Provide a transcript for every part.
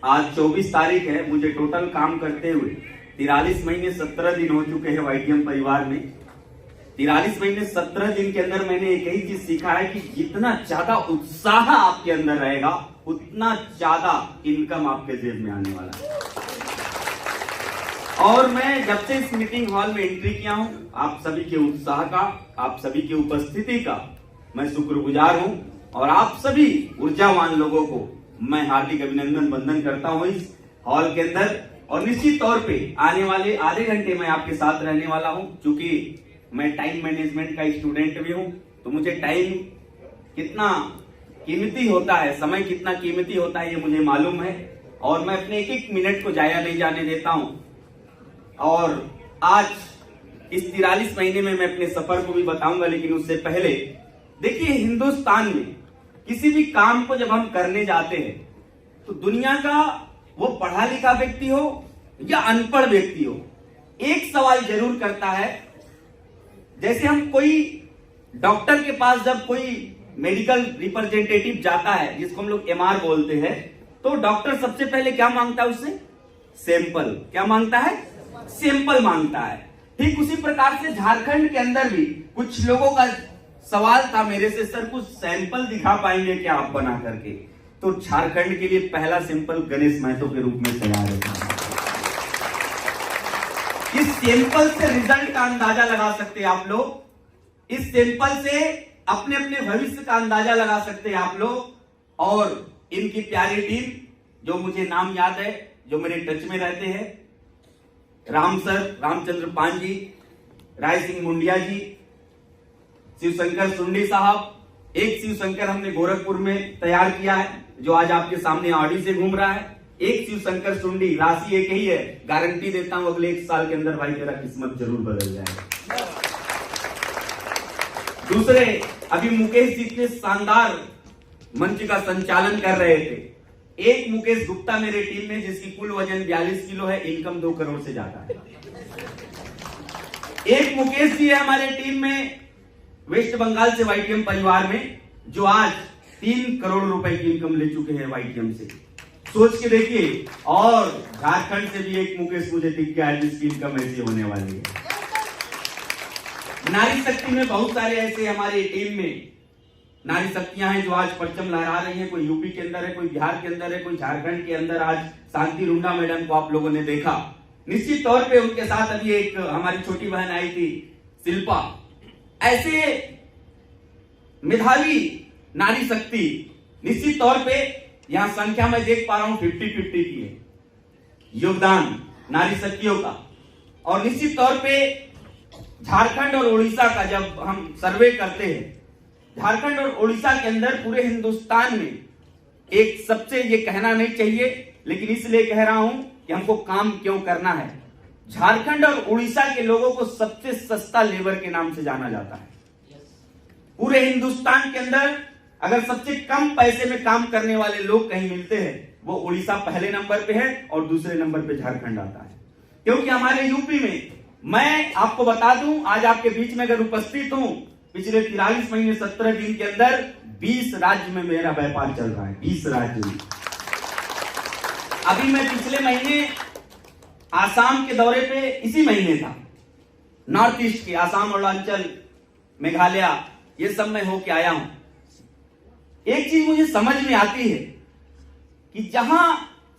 आज 24 तारीख है। मुझे टोटल काम करते हुए 43 महीने 17 दिन हो चुके हैं वाईटीएम परिवार में। 43 महीने 17 दिन के अंदर मैंने एक ही चीज सीखा है कि जितना ज्यादा उत्साह आपके अंदर रहेगा उतना ज्यादा इनकम आपके जेब में आने वाला है। और मैं जब से इस मीटिंग हॉल में एंट्री किया हूं, आप सभी के उत्साह का, आप सभी की उपस्थिति का मैं शुक्रगुजार हूं और आप सभी ऊर्जावान लोगों को मैं हार्दिक अभिनंदन वंदन करता हूं इस हॉल के अंदर। और निश्चित तौर पे आने वाले आधे घंटे मैं आपके साथ रहने वाला हूं, क्योंकि मैं टाइम मैनेजमेंट का स्टूडेंट भी हूं, तो मुझे टाइम कितना कीमती होता है, समय कितना कीमती होता है ये मुझे मालूम है और मैं अपने एक एक मिनट को जाया नहीं जाने देता हूं। और आज इस 43 महीने में मैं अपने सफर को भी बताऊंगा, लेकिन उससे पहले देखिए, हिंदुस्तान में किसी भी काम को जब हम करने जाते हैं तो दुनिया का वो पढ़ा लिखा व्यक्ति हो या अनपढ़ व्यक्ति हो, एक सवाल जरूर करता है। जैसे हम कोई डॉक्टर के पास जब कोई मेडिकल रिप्रेजेंटेटिव जाता है, जिसको हम लोग एमआर बोलते हैं, तो डॉक्टर सबसे पहले क्या मांगता है उससे? सैंपल। क्या मांगता है? सैंपल मांगता है। ठीक उसी प्रकार से झारखंड के अंदर भी कुछ लोगों का सवाल था मेरे से, सर कुछ सैंपल दिखा पाएंगे क्या आप बना करके? तो झारखंड के लिए पहला सैंपल गणेश महतो के रूप में तैयार है। इस सैंपल से रिजल्ट का अंदाजा लगा सकते हैं आप लोग, इस सैंपल से अपने अपने भविष्य का अंदाजा लगा सकते हैं आप लोग। और इनकी प्यारी टीम, जो मुझे नाम याद है, जो मेरे टच में रहते हैं, राम सर, रामचंद्र पान जी, राय सिंह मुंडिया जी, शिवशंकर सुंडी साहब, एक शिवशंकर हमने गोरखपुर में तैयार किया है जो आज आपके सामने ऑडी से घूम रहा है, एक शिवशंकर सुंडी, राशि एक ही है, गारंटी देता हूं अगले 1 साल के अंदर भाई तेरा किस्मत जरूर बदल जाएगा। दूसरे अभी मुकेश जी इतने शानदार मंच का संचालन कर रहे थे। एक मुकेश गुप्ता मेरे टीम में, जिसकी कुल वजन 42 किलो है, इनकम 2 करोड़ से ज्यादा है। एक मुकेश जी है हमारे टीम में वेस्ट बंगाल से वाईटीएम परिवार में, जो आज 3 करोड़ रुपए की इनकम ले चुके हैं वाईटीएम से। सोच के देखिए। और झारखंड से भी एक मुकेश मुझे दिख गया है जिसकी इनकम ऐसी होने वाली है। नारी शक्ति में बहुत सारे ऐसे हमारी टीम में नारी शक्तियां हैं जो आज परचम लहरा रही हैं। कोई यूपी के अंदर है, कोई बिहार के अंदर है, कोई झारखंड के अंदर। आज शांति रुंडा मैडम को आप लोगों ने देखा। निश्चित तौर पे उनके साथ अभी एक हमारी छोटी बहन आई थी, शिल्पा। ऐसे मेधावी नारी शक्ति निश्चित तौर पे यहां संख्या में देख पा रहा हूं 50-50 की है योगदान नारी शक्तियों का। और निश्चित तौर पे झारखंड और उड़ीसा का जब हम सर्वे करते हैं, झारखंड और उड़ीसा के अंदर पूरे हिंदुस्तान में एक सबसे, ये कहना नहीं चाहिए लेकिन इसलिए कह रहा हूं कि हमको काम क्यों करना है, झारखंड और उड़ीसा के लोगों को सबसे सस्ता लेबर के नाम से जाना जाता है। पूरे हिंदुस्तान के अंदर अगर सबसे कम पैसे में काम करने वाले लोग कहीं मिलते हैं, वो उड़ीसा पहले नंबर पे है और दूसरे नंबर पे झारखंड आता है। क्योंकि हमारे यूपी में, मैं आपको बता दूं, आज आपके बीच में अगर उपस्थित हूं, पिछले 43 महीने 17 दिन के अंदर 20 राज्य में मेरा व्यापार चल रहा है। 20 राज्य में। अभी मैं पिछले महीने आसाम के दौरे पे, इसी महीने था, नॉर्थ ईस्ट के आसाम, अरुणाचल, मेघालय, ये सब मैं होके आया हूं। एक चीज मुझे समझ में आती है कि जहां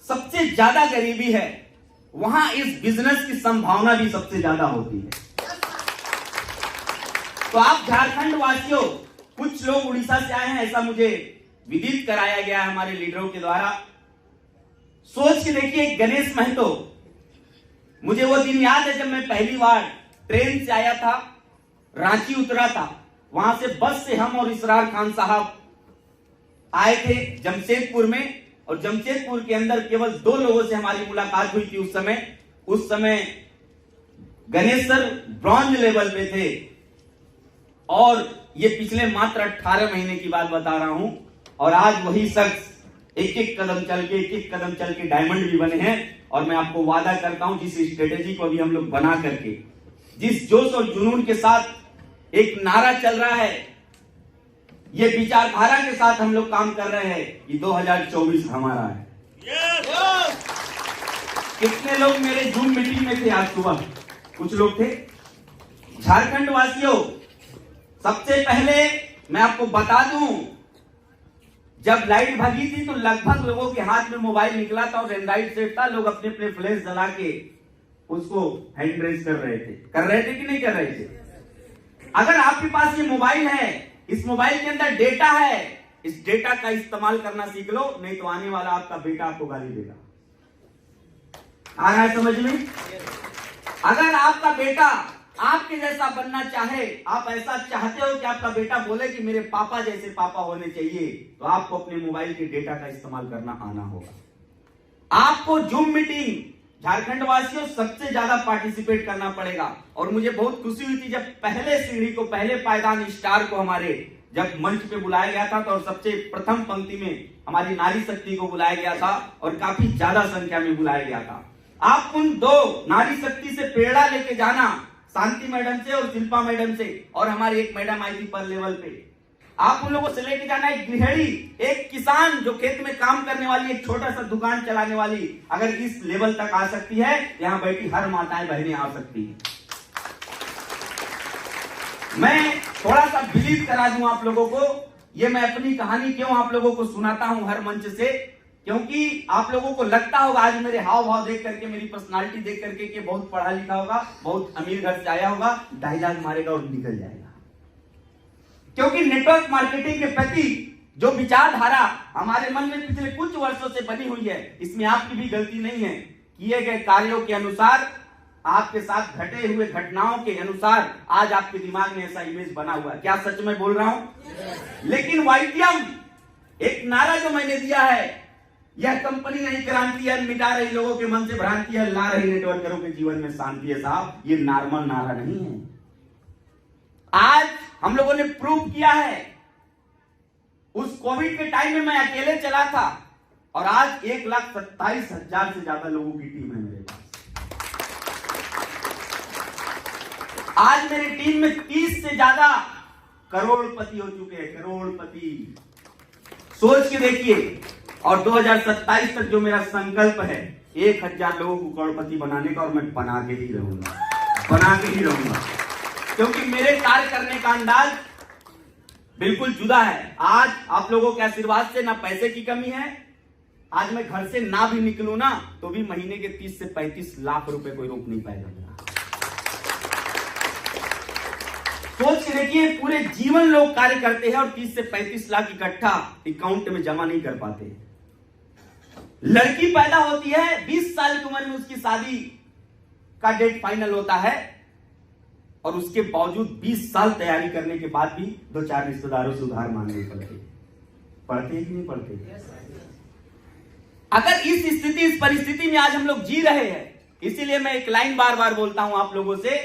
सबसे ज्यादा गरीबी है वहां इस बिजनेस की संभावना भी सबसे ज्यादा होती है। तो आप झारखंड वासियों, कुछ लोग उड़ीसा से आए हैं, ऐसा मुझे विदित कराया गया है हमारे लीडरों के द्वारा। सोच के देखिए, गणेश महतो, मुझे वो दिन याद है जब मैं पहली बार ट्रेन से आया था, रांची उतरा था, वहां से बस से हम और इसरार खान साहब आए थे जमशेदपुर में। और जमशेदपुर के अंदर केवल 2 लोगों से हमारी मुलाकात हुई थी उस समय गणेश सर ब्रॉन्ज लेवल पे थे। और ये पिछले मात्र 18 महीने की बात बता रहा हूं। और आज वही शख्स एक एक कदम चल के डायमंड भी बने हैं। और मैं आपको वादा करता हूं, जिस स्ट्रेटेजी को अभी हम लोग बना करके, जिस जोश और जुनून के साथ एक नारा चल रहा है, ये विचारधारा के साथ हम लोग काम कर रहे हैं, ये 2024 हमारा है। कितने लोग मेरे जूम मीटिंग में थे आज सुबह? कुछ लोग थे। झारखंड वासियों, सबसे पहले मैं आपको बता दूं, जब लाइट भगी थी तो लगभग लोगों के हाथ में मोबाइल निकला था और एंड्रॉइड सेट था। लोग अपने अपने फ्लैश जला के उसको हैंड रेस कर रहे थे कि नहीं कर रहे थे? अगर आपके पास ये मोबाइल है, इस मोबाइल के अंदर डेटा है, इस डेटा का इस्तेमाल करना सीख लो, नहीं तो आने वाला आपका बेटा आपको गाली देगा। आ रहा है समझ में? अगर आपका बेटा आपके जैसा बनना चाहे, आप ऐसा चाहते हो कि आपका बेटा बोले कि मेरे पापा जैसे पापा होने चाहिए, तो आपको अपने मोबाइल के डेटा का इस्तेमाल करना आना होगा। आपको जूम मीटिंग झारखंड वासियों सबसे ज्यादा पार्टिसिपेट करना पड़ेगा। और मुझे बहुत खुशी हुई थी जब पहले सीढ़ी को, पहले पायदान स्टार को हमारे जब मंच पे बुलाया गया था, तो सबसे प्रथम पंक्ति में हमारी नारी शक्ति को बुलाया गया था और काफी ज्यादा संख्या में बुलाया गया था। आप उन दो नारी शक्ति से प्रेरणा लेके जाना, शांति मैडम से और शिल्पा मैडम से, और हमारी एक मैडम आई थी पर लेवल पे। आप उन लोगों से लेके जाना, एक गृहिणी, एक किसान जो खेत में काम करने वाली, एक छोटा सा दुकान चलाने वाली, अगर इस लेवल तक आ सकती है, यहाँ बैठी हर माताएं बहनें आ सकती है। मैं थोड़ा सा बिलीव करा दूं आप लोगों को। ये मैं अपनी कहानी क्यों आप लोगों को सुनाता हूं हर मंच से, क्योंकि आप लोगों को लगता होगा आज मेरे हाव भाव देख करके, मेरी पर्सनालिटी देख करके कि बहुत पढ़ा लिखा होगा, बहुत अमीर घर से आया होगा, डायलॉग मारेगा और निकल जाएगा। क्योंकि नेटवर्क मार्केटिंग के प्रति जो विचारधारा हमारे मन में पिछले कुछ वर्षों से बनी हुई है, इसमें आपकी भी गलती नहीं है। किए गए कार्यों के अनुसार, आपके साथ घटे हुए घटनाओं के अनुसार आज आपके दिमाग में ऐसा इमेज बना हुआ है। क्या सच में बोल रहा हूं? लेकिन वाईटीएम एक नारा जो मैंने दिया है, यह कंपनी नहीं क्रांति है, मिटा रही लोगों के मन से भ्रांति है, ला रही नेटवर्करों के जीवन में शांति है। साहब, ये नॉर्मल नारा नहीं है। आज हम लोगों ने प्रूव किया है। उस कोविड के टाइम में मैं अकेले चला था और आज 1,27,000 से ज्यादा लोगों की टीम है मेरे पास। आज मेरी टीम में 30 से ज्यादा करोड़पति हो चुके हैं। करोड़पति सोच के देखिए। और 2027 तक जो मेरा संकल्प है, 1,000 लोगों को करोड़पति बनाने का, और मैं बना के ही रहूंगा, क्योंकि मेरे कार्य करने का अंदाज बिल्कुल जुदा है। आज आप लोगों के आशीर्वाद से ना पैसे की कमी है। आज मैं घर से ना भी निकलूं ना, तो भी महीने के 30 से 35 लाख रुपए कोई रोक नहीं पाएगा मेरा। सोच के देखिए, पूरे जीवन लोग कार्य करते हैं और 30 से 35 लाख इकट्ठा अकाउंट में जमा नहीं कर पाते। लड़की पैदा होती है, 20 साल की उम्र में उसकी शादी का डेट फाइनल होता है, और उसके बावजूद 20 साल तैयारी करने के बाद भी 2-4 रिश्तेदारों से उधार मांगने पड़ते कि नहीं पड़ते? अगर इस स्थिति, इस परिस्थिति में आज हम लोग जी रहे हैं, इसीलिए मैं एक लाइन बार बार बोलता हूं आप लोगों से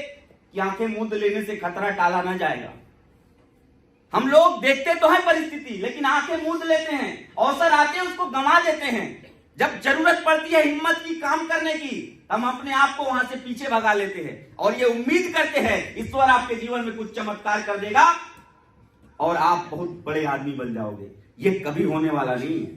कि आंखें मूंद लेने से खतरा टाला ना जाएगा। हम लोग देखते तो हैं परिस्थिति, लेकिन आंखें मूंद लेते हैं, अवसर आते हैं उसको गंवा देते हैं। जब जरूरत पड़ती है हिम्मत की, काम करने की, हम अपने आप को वहां से पीछे भगा लेते हैं और ये उम्मीद करते हैं ईश्वर आपके जीवन में कुछ चमत्कार कर देगा और आप बहुत बड़े आदमी बन जाओगे। ये कभी होने वाला नहीं है।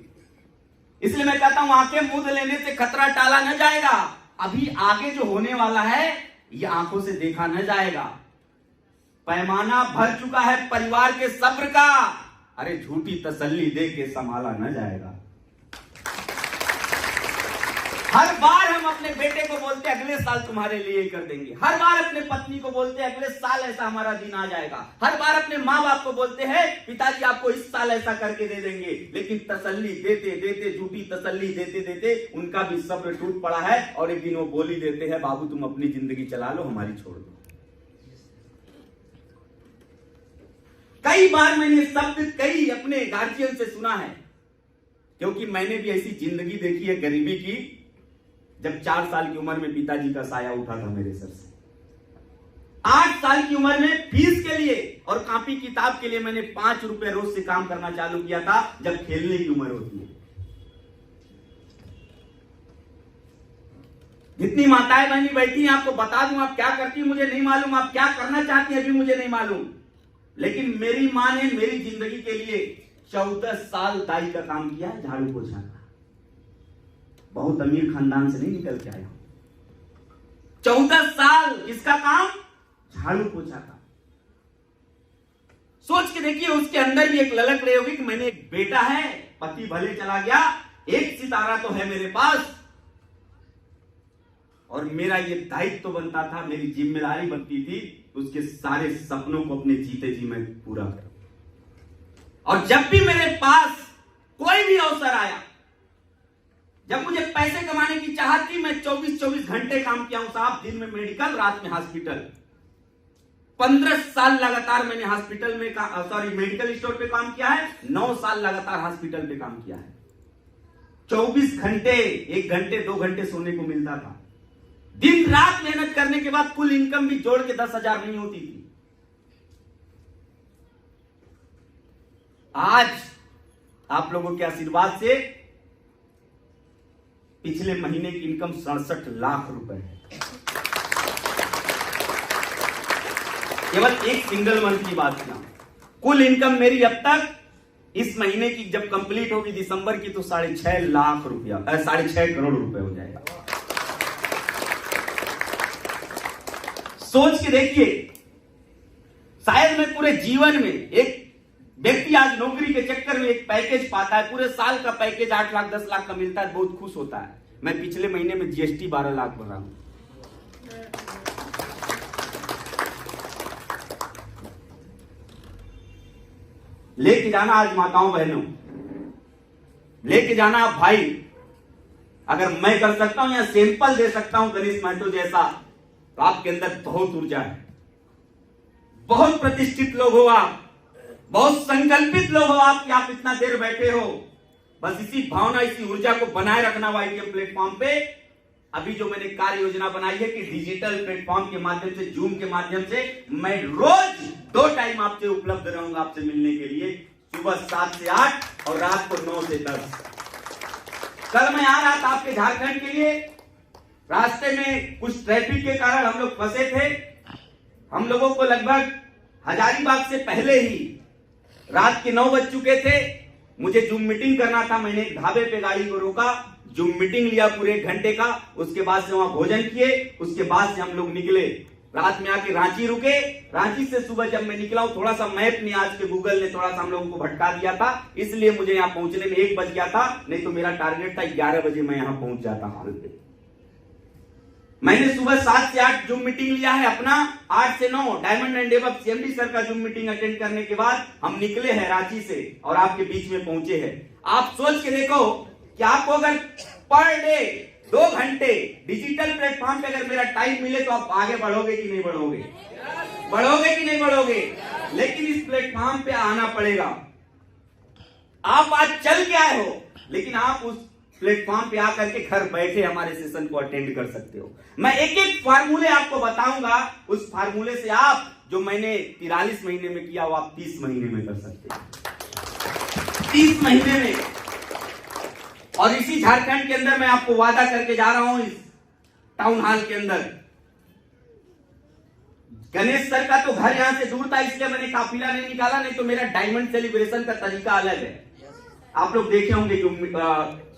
इसलिए मैं कहता हूं, आंखें मूंद लेने से खतरा टाला न जाएगा। अभी आगे जो होने वाला है, ये आंखों से देखा न जाएगा। पैमाना भर चुका है परिवार के सब्र का, अरे झूठी तसल्ली दे के संभाला न जाएगा। हर बार हम अपने बेटे को बोलते हैं अगले साल तुम्हारे लिए ही कर देंगे। हर बार अपने पत्नी को बोलते हैं अगले साल ऐसा हमारा दिन आ जाएगा। हर बार अपने माँ बाप को बोलते हैं पिताजी आपको इस साल ऐसा करके दे देंगे। लेकिन तसल्ली देते देते, झूठी तसल्ली देते देते उनका भी सब्र टूट पड़ा है और एक दिन वो बोल ही देते हैं, बाबू तुम अपनी जिंदगी चला लो, हमारी छोड़ दो। कई बार मैंने शब्द कई अपने गार्जियन से सुना है, क्योंकि मैंने भी ऐसी जिंदगी देखी है गरीबी की। जब 4 साल की उम्र में पिताजी का साया उठा था मेरे सर से। 8 साल की उम्र में फीस के लिए और कॉपी किताब के लिए मैंने 5 रुपए रोज से काम करना चालू किया था, जब खेलने की उम्र होती है। जितनी माताएं बहनी बैठी हैं, आपको बता दूं, आप क्या करती हैं मुझे नहीं मालूम, आप क्या करना चाहती हैं अभी मुझे नहीं मालूम, लेकिन मेरी मां ने मेरी जिंदगी के लिए 14 साल दाई का काम किया, झाड़ू पोछा का। बहुत अमीर खानदान से नहीं निकल के आया। 14 साल किसका काम? झाड़ू पोछा का। सोच के देखिए, उसके अंदर भी एक ललक रही होगी कि मैंने एक बेटा है, पति भले चला गया, एक सितारा तो है मेरे पास, और मेरा ये दायित्व तो बनता था, मेरी जिम्मेदारी बनती थी, उसके सारे सपनों को अपने जीते जी मैं पूरा करूं। और जब भी मेरे पास कोई भी अवसर आया, जब मुझे पैसे कमाने की चाहत थी, मैं 24-24 घंटे काम किया हूं साहब। दिन में मेडिकल, रात में हॉस्पिटल। 15 साल लगातार मैंने हॉस्पिटल में मेडिकल स्टोर पे काम किया है। 9 साल लगातार हॉस्पिटल पे काम किया है। 24 घंटे, 1 घंटे 2 घंटे सोने को मिलता था। दिन रात मेहनत करने के बाद कुल इनकम भी जोड़ के 10,000 नहीं होती थी। आज आप लोगों के आशीर्वाद से पिछले महीने की इनकम 67 लाख रुपए है। केवल एक सिंगल मंथ की बात किया। कुल इनकम मेरी अब तक इस महीने की जब कंप्लीट होगी दिसंबर की, तो 6.5 लाख रुपया, 6.5 करोड़ रुपए हो जाएगा। सोच के देखिए, शायद मैं पूरे जीवन में, एक व्यक्ति आज नौकरी के चक्कर में एक पैकेज पाता है, पूरे साल का पैकेज 8 लाख 10 लाख का मिलता है, बहुत खुश होता है। मैं पिछले महीने में जीएसटी 12 लाख भरा हूं। लेके जाना आज माताओं बहनों, लेके जाना आप भाई। अगर मैं कर सकता हूं या सैंपल दे सकता हूं गणेश महतो जैसा, तो आपके अंदर बहुत ऊर्जा है। बहुत प्रतिष्ठित लोग हो आप, बहुत संकल्पित लोग हो आप कि आप इतना देर बैठे हो। बस इसी भावना, इसी ऊर्जा को बनाए रखना वाईटीएम प्लेटफॉर्म पे। अभी जो मैंने कार्य योजना बनाई है कि डिजिटल प्लेटफॉर्म के माध्यम से, जूम के माध्यम से मैं रोज 2 टाइम आपसे उपलब्ध रहूंगा, आपसे मिलने के लिए, सुबह 7 से 8 और रात को 9 से 10। कल मैं आ रहा था आपके झारखंड के लिए, रास्ते में कुछ ट्रैफिक के कारण हम लोग फंसे थे। हम लोगों को लगभग हजारीबाग से पहले ही रात के 9 बज चुके थे। मुझे जूम मीटिंग करना था। मैंने एक ढाबे पे गाड़ी को रोका, जूम मीटिंग लिया पूरे 1 घंटे का। उसके बाद से वहां भोजन किए, उसके बाद से हम लोग निकले। रात में आके रांची रुके। रांची से सुबह जब मैं निकला हूं, थोड़ा सा मैप ने, आज के गूगल ने थोड़ा सा हम लोगों को भटका दिया था, इसलिए मुझे यहां पहुंचने में 1 बज गया था। नहीं तो मेरा टारगेट था 11 बजे मैं यहां पहुंच जाता हॉल पे। मैंने सुबह 7 से 8 जूम मीटिंग लिया है अपना। 8 से 9 diamond and above CMD sir का जूम मीटिंग अटेंड करने के बाद हम निकले हैं रांची से और आपके बीच में पहुंचे हैं। आप सोच के देखो कि आपको अगर पर डे 2 घंटे डिजिटल प्लेटफॉर्म पे अगर मेरा टाइम मिले तो आप आगे बढ़ोगे कि नहीं बढ़ोगे? बढ़ोगे कि नहीं बढ़ोगे? लेकिन इस प्लेटफॉर्म पे आना पड़ेगा। आप आज चल के आए हो, लेकिन आप उस प्लेटफॉर्म पे आकर के घर बैठे हमारे सेशन को अटेंड कर सकते हो। मैं एक एक फार्मूले आपको बताऊंगा। उस फार्मूले से आप जो मैंने 43 महीने में किया वो आप 30 महीने में कर सकते हो। 30 महीने में। और इसी झारखंड के अंदर मैं आपको वादा करके जा रहा हूं, इस टाउन हॉल के अंदर। गणेश सर का तो घर यहां से दूर था, इसलिए मैंने काफिला नहीं निकाला, नहीं तो मेरा डायमंड सेलिब्रेशन का तरीका अलग है। आप लोग देखे होंगे जो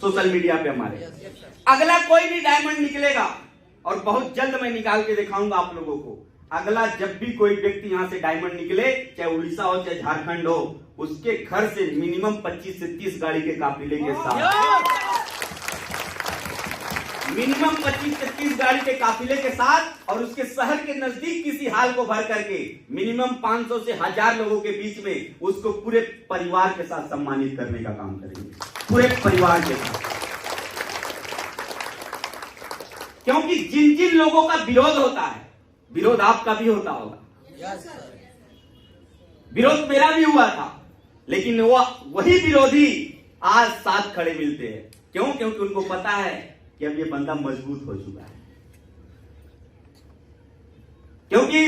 सोशल मीडिया पे हमारे। अगला कोई भी डायमंड निकलेगा और बहुत जल्द मैं निकाल के दिखाऊंगा आप लोगों को। अगला जब भी कोई व्यक्ति यहां से डायमंड निकले, चाहे उड़ीसा हो चाहे झारखंड हो, उसके घर से मिनिमम 25 से 30 गाड़ी के काफिले के साथ, मिनिमम 25 से 30 गाड़ी के काफिले के साथ, और उसके शहर के नजदीक किसी हाल को भर करके मिनिमम 500 से 1000 लोगों के बीच में उसको पूरे परिवार के साथ सम्मानित करने का काम करेंगे, पूरे परिवार के साथ। क्योंकि जिन जिन लोगों का विरोध होता है, विरोध आपका भी होता होगा। विरोध मेरा भी हुआ था, लेकिन वही विरोधी आज साथ खड़े मिलते हैं। क्यों? क्योंकि उनको पता है कि अब ये बंदा मजबूत हो चुका है। क्योंकि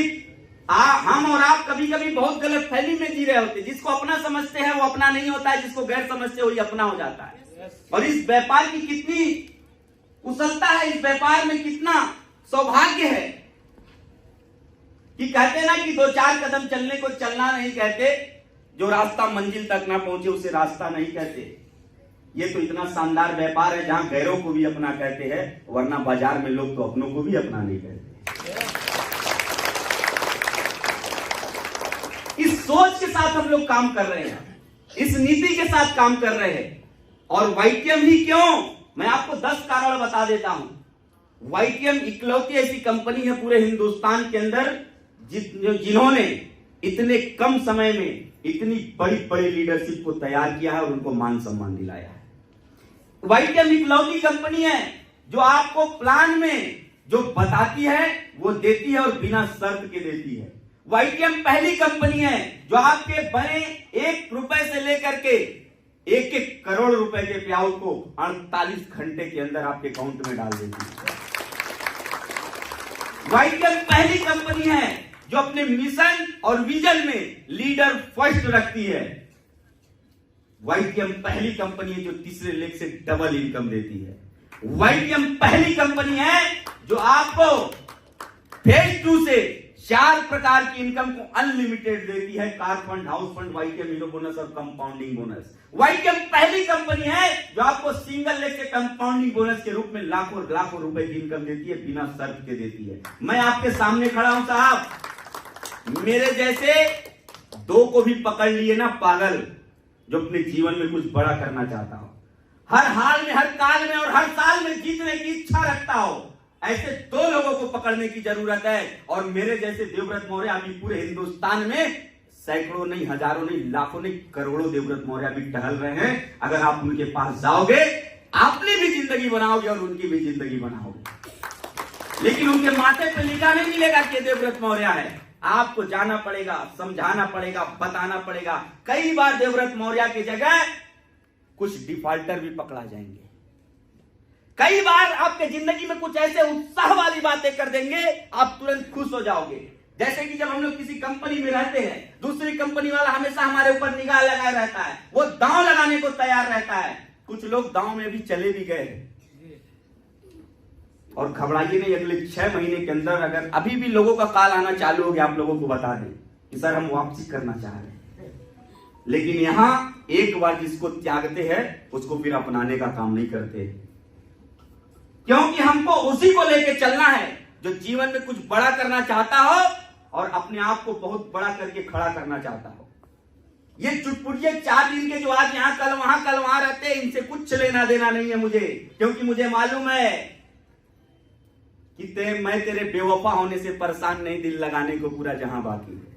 हम और आप कभी कभी बहुत गलत फहमी में जी रहे होते। जिसको अपना समझते हैं वो अपना नहीं होता है, जिसको गैर समझते वही अपना हो जाता है। और इस व्यापार की कितनी कुशलता है, इस व्यापार में कितना सौभाग्य है कि कहते ना कि 2-4 कदम चलने को चलना नहीं कहते, जो रास्ता मंजिल तक ना पहुंचे उसे रास्ता नहीं कहते। ये तो इतना शानदार व्यापार है जहां गैरों को भी अपना कहते हैं, वरना बाजार में लोग तो अपनों को भी अपना नहीं कहते। इस सोच के साथ हम लोग काम कर रहे हैं, इस नीति के साथ काम कर रहे हैं। और वाईटीएम ही क्यों, मैं आपको 10 कारण बता देता हूं। वाईटीएम इकलौती ऐसी कंपनी है पूरे हिंदुस्तान के अंदर जिन्होंने इतने कम समय में इतनी बड़ी बड़ी लीडरशिप को तैयार किया है और उनको मान सम्मान दिलाया है। वाईटीएम इकलौती कंपनी है जो आपको प्लान में जो बताती है वो देती है और बिना शर्त के देती है। वाईटीएम पहली कंपनी है जो आपके बने 1 रुपए से लेकर के 1-1 करोड़ रुपए के प्याऊ को 48 घंटे के अंदर आपके अकाउंट में डाल देती है। वाईटीएम पहली कंपनी है जो अपने मिशन और विजन में लीडर फर्स्ट रखती है। वाईटीएम पहली कंपनी है जो तीसरे लेग से डबल इनकम देती है। वाईटीएम पहली कंपनी है जो आपको फेज 2 से 4 प्रकार की इनकम को अनलिमिटेड देती है। Car fund, house fund, YTM hero bonus और कंपाउंडिंग बोनस। वाईटीएम पहली कंपनी है जो आपको सिंगल लेग के कंपाउंडिंग बोनस के रूप में लाखों लाखों रुपए की इनकम देती है, बिना शर्त के देती है। मैं आपके सामने खड़ा हूं साहब, मेरे जैसे 2 को भी पकड़ लिए ना पागल, जो अपने जीवन में कुछ बड़ा करना चाहता हो, हर हाल में, हर काल में और हर साल में जीतने की इच्छा रखता हो। ऐसे 2 लोगों को पकड़ने की जरूरत है। और मेरे जैसे देवव्रत मौर्य अभी पूरे हिंदुस्तान में सैकड़ों नहीं, हजारों नहीं, लाखों नहीं, करोड़ों देवव्रत मौर्य अभी टहल रहे हैं। अगर आप उनके पास जाओगे, अपनी भी जिंदगी बनाओगे और उनकी भी जिंदगी बनाओगे, लेकिन उनके माथे पे लिखा नहीं मिलेगा कि देवव्रत मौर्य है। आपको जाना पड़ेगा, समझाना पड़ेगा, बताना पड़ेगा। कई बार देवव्रत मौर्य की जगह कुछ डिफॉल्टर भी पकड़ा जाएंगे। कई बार आपके जिंदगी में कुछ ऐसे उत्साह वाली बातें कर देंगे, आप तुरंत खुश हो जाओगे। जैसे कि जब हम लोग किसी कंपनी में रहते हैं, दूसरी कंपनी वाला हमेशा हमारे ऊपर निगाह लगाए रहता है, वो दांव लगाने को तैयार रहता है। कुछ लोग दांव में भी चले भी गए हैं। और घबराइए नहीं, अगले 6 महीने के अंदर अगर अभी भी लोगों का कॉल आना चालू हो गया, आप लोगों को बता दें कि सर हम वापसी करना चाह रहे हैं। लेकिन यहां एक बार जिसको त्यागते हैं उसको फिर अपनाने का काम नहीं करते, क्योंकि हमको उसी को लेके चलना है जो जीवन में कुछ बड़ा करना चाहता हो और अपने आप को बहुत बड़ा करके खड़ा करना चाहता हो। ये चुटपुटिये 4 दिन के जो आज यहां कल वहां रहते हैं, इनसे कुछ लेना देना नहीं है मुझे, क्योंकि मुझे मालूम है कि मैं तेरे बेवफा होने से परेशान नहीं, दिल लगाने को पूरा जहां बाकी है।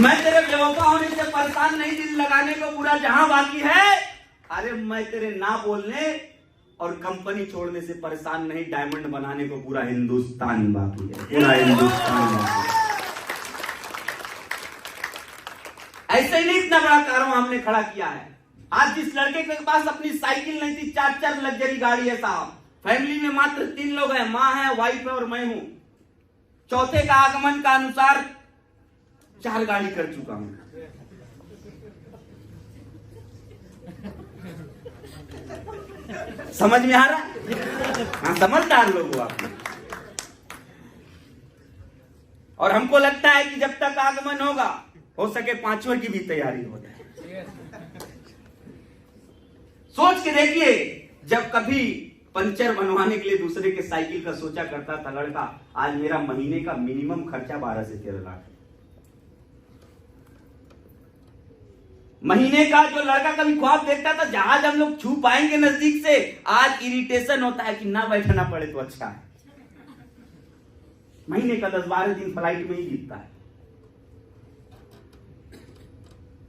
मैं तेरे बेवफा होने से परेशान नहीं, दिल लगाने को पूरा जहां बाकी है। अरे मैं तेरे ना बोलने और कंपनी छोड़ने से परेशान नहीं, डायमंड बनाने को पूरा हिंदुस्तान बाकी है, पूरा हिंदुस्तान बाकी है। ऐसे ही नहीं इतना बड़ा कारवां हमने खड़ा किया है। आज जिस लड़के के पास अपनी साइकिल नहीं थी, 4 लग्जरी गाड़ी है साहब। फैमिली में मात्र 3 लोग हैं, मां है, वाइफ है और मैं हूं। चौथे का आगमन का अनुसार 4 गाड़ी कर चुका हूं। समझ में आ रहा है? हाँ, समझदार लोग हो आप। और हमको लगता है कि जब तक आगमन होगा, हो सके 5वें की भी तैयारी हो जाए। सोच के देखिए, जब कभी पंचर बनवाने के लिए दूसरे के साइकिल का सोचा करता था लड़का, आज मेरा महीने का मिनिमम खर्चा 12 से 13 लाख है। महीने का जो लड़का कभी ख्वाब देखता था जहाज हम लोग छू पाएंगे नजदीक से, आज इरिटेशन होता है कि ना बैठना पड़े तो अच्छा है। महीने का 10-12 दिन फ्लाइट में ही बीतता है।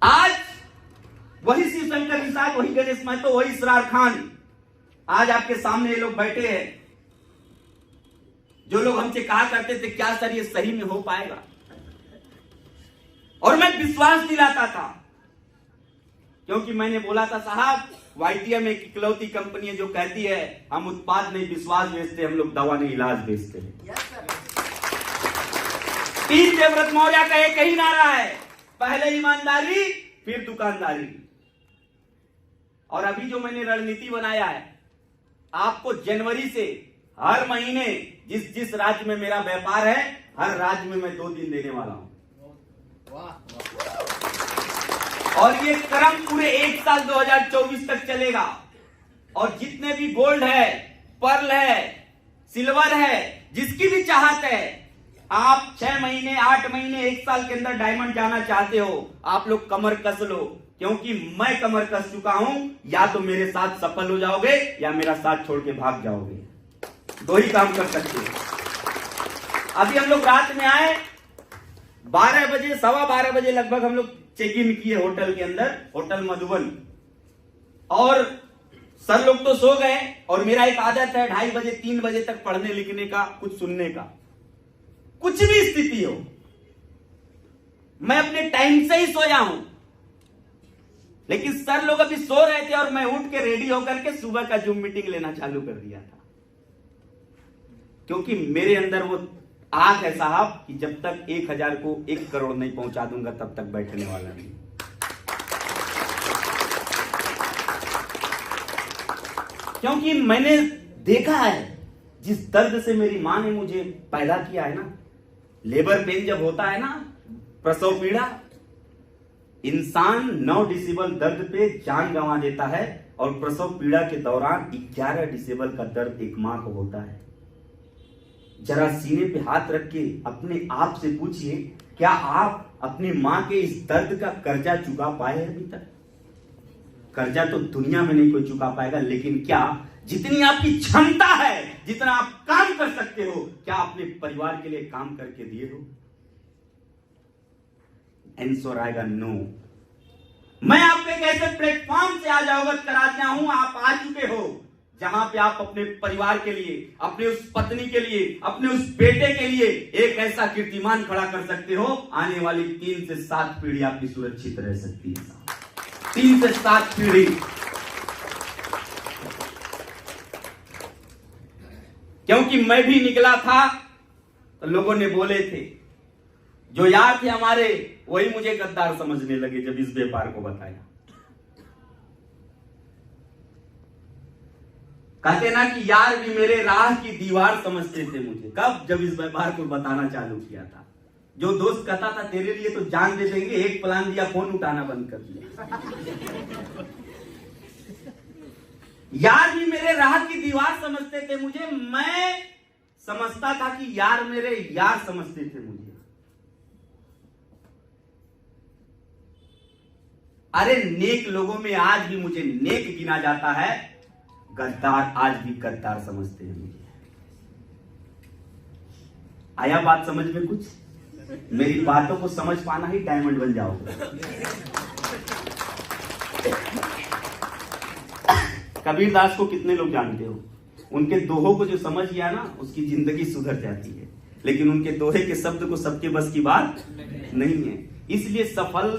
आज वही शिव शंकर प्रसाद, वही गणेश महतो, वही इसरार खान, आज आपके सामने ये लोग बैठे हैं। जो लोग हमसे कहा करते थे क्या सर ये सही में हो पाएगा, और मैं विश्वास दिलाता था, क्योंकि मैंने बोला था साहब वाईटीएम एक इकलौती कंपनी है जो कहती है हम उत्पाद नहीं विश्वास बेचते, हम लोग दवा नहीं इलाज बेचते हैं। तीन देवव्रत मौर्य का एक ही नारा है, पहले ईमानदारी फिर दुकानदारी। और अभी जो मैंने रणनीति बनाया है, आपको जनवरी से हर महीने जिस जिस राज्य में मेरा व्यापार है, हर राज्य में मैं 2 दिन देने वाला हूं। और ये क्रम पूरे 1 साल 2024 तक चलेगा। और जितने भी गोल्ड है, पर्ल है, सिल्वर है, जिसकी भी चाहत है, आप 6 महीने, 8 महीने, 1 साल के अंदर डायमंड जाना चाहते हो, आप लोग कमर कस लो, क्योंकि मैं कमर कस चुका हूं। या तो मेरे साथ सफल हो जाओगे या मेरा साथ छोड़ के भाग जाओगे, 2 ही काम कर सकते हो। अभी हम लोग रात में आए, 12 बजे, 12:15 बजे लगभग हम लोग चेक इन किए होटल के अंदर, होटल मधुबन। और सर लोग तो सो गए, और मेरा एक आदत है 2:30 बजे 3 बजे तक पढ़ने लिखने का, कुछ सुनने का। कुछ भी स्थिति हो, मैं अपने टाइम से ही सोया हूं, लेकिन सर लोग अभी सो रहे थे और मैं उठ के रेडी होकर के सुबह का जूम मीटिंग लेना चालू कर दिया था। क्योंकि मेरे अंदर वो आग है साहब कि जब तक 1000 को 1 करोड़ नहीं पहुंचा दूंगा तब तक बैठने वाला नहीं। क्योंकि मैंने देखा है, जिस दर्द से मेरी मां ने मुझे पैदा किया है ना, लेबर पेन जब होता है ना, प्रसव पीड़ा, इंसान 9 डिसिबल दर्द पे जान गंवा देता है, और प्रसव पीड़ा के दौरान 11 डिसिबल का दर्द एक मां को होता है। जरा सीने पे हाथ रख के अपने आप से पूछिए, क्या आप अपनी मां के इस दर्द का कर्जा चुका पाए अभी तक? कर्जा तो दुनिया में नहीं कोई चुका पाएगा, लेकिन क्या जितनी आपकी क्षमता है, जितना आप काम कर सकते हो, क्या अपने परिवार के लिए काम करके दिए हो? आंसर आएगा नो। मैं आपको एक ऐसे प्लेटफॉर्म से आज अवगत कराता हूं, आप आ चुके हो जहां पे आप अपने परिवार के लिए, अपने उस पत्नी के लिए, अपने उस बेटे के लिए एक ऐसा कीर्तिमान खड़ा कर सकते हो। आने वाली 3 से 7 पीढ़ी आपकी सुरक्षित रह सकती है। 3 से 7 पीढ़ी। क्योंकि मैं भी निकला था तो लोगों ने बोले थे, जो यार थे हमारे, वही मुझे गद्दार समझने लगे जब इस व्यापार को बताया। कहते ना कि यार भी मेरे राह की दीवार समझते थे मुझे। कब? जब इस व्यापार को बताना चालू किया था। जो दोस्त कहता था तेरे लिए तो जान दे देंगे, एक प्लान दिया, फोन उठाना बंद कर दिया। यार भी मेरे राह की दीवार समझते थे मुझे, मैं समझता था कि यार मेरे यार समझते थे मुझे। अरे नेक लोगों में आज भी मुझे नेक गिना जाता है, गद्दार आज भी गद्दार समझते हैं मुझे। आया बात समझ में कुछ? मेरी बातों को समझ पाना ही डायमंड बन जाओगे। कबीर दास को कितने लोग जानते हो? उनके दोहों को जो समझ गया ना, उसकी जिंदगी सुधर जाती है। लेकिन उनके दोहे के शब्द को सबके बस की बात नहीं है। इसलिए सफल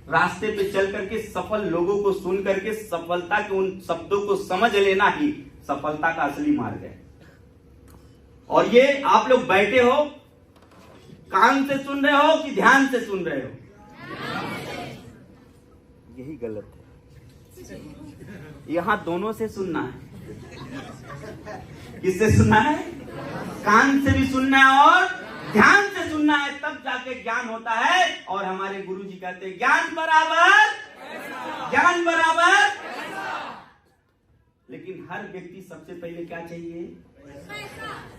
रास्ते पे चल करके, सफल लोगों को सुन करके, सफलता के उन शब्दों को समझ लेना ही सफलता का असली मार्ग है। और ये आप लोग बैठे हो, कान से सुन रहे हो कि ध्यान से सुन रहे हो? यही गलत है। यहां दोनों से सुनना है। किससे सुनना है? कान से भी सुनना है और ध्यान से सुनना है, तब जाके ज्ञान होता है। और हमारे गुरु जी कहते हैं, ज्ञान बराबर, ज्ञान बराबर। लेकिन हर व्यक्ति सबसे पहले क्या चाहिए?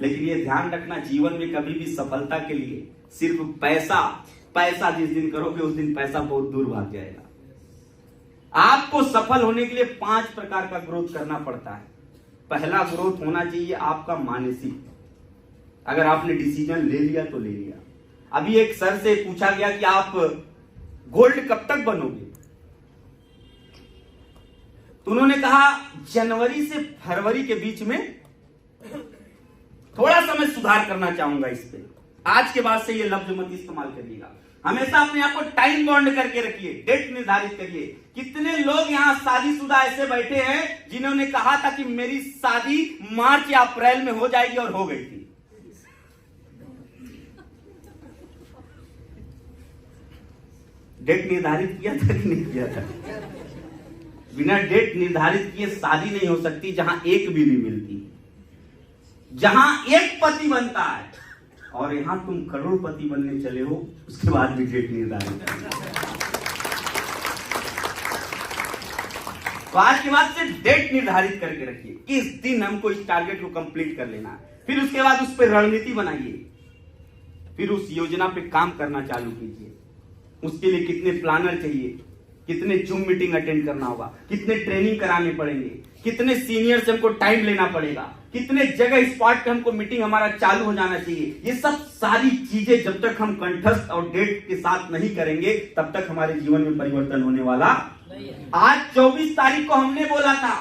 लेकिन ये ध्यान रखना, जीवन में कभी भी सफलता के लिए सिर्फ पैसा, पैसा जिस दिन करोगे उस दिन पैसा बहुत दूर भाग जाएगा। आपको सफल होने के लिए 5 प्रकार का ग्रोथ करना पड़ता है। पहला ग्रोथ होना चाहिए आपका मानसिक। अगर आपने डिसीजन ले लिया तो ले लिया। अभी एक सर से पूछा गया कि आप गोल्ड कब तक बनोगे, तो उन्होंने कहा जनवरी से फरवरी के बीच में। थोड़ा सा मैं सुधार करना चाहूंगा इस पे। आज के बाद से ये लफ्ज मत इस्तेमाल करिएगा। हमेशा अपने आप को टाइम बॉन्ड करके रखिए, डेट निर्धारित करिए। कितने लोग यहाँ शादीशुदा ऐसे बैठे हैं जिन्होंने कहा था कि मेरी शादी मार्च या अप्रैल में हो जाएगी और हो गई थी। डेट निर्धारित किया था कि नहीं किया था? बिना डेट निर्धारित किए शादी नहीं हो सकती। जहां एक बीवी मिलती, जहां एक पति बनता है, और यहां तुम करोड़पति बनने चले हो, उसके बाद भी डेट निर्धारित है। तो आज के बाद से डेट निर्धारित करके रखिए कि इस दिन हमको इस टारगेट को कंप्लीट कर लेना है। फिर उसके बाद उस पर रणनीति बनाइए, फिर उस योजना पे काम करना चालू कीजिए। उसके लिए कितने प्लानर चाहिए, कितने जूम मीटिंग अटेंड करना होगा, कितने ट्रेनिंग कराने पड़ेंगे, कितने सीनियर से हमको टाइम लेना पड़ेगा, कितने जगह स्पॉट पे हमको मीटिंग हमारा चालू हो जाना चाहिए। ये सब सारी चीजें जब तक हम कंठस्थ और डेट के साथ नहीं करेंगे तब तक हमारे जीवन में परिवर्तन होने वाला। आज 24 तारीख को हमने बोला था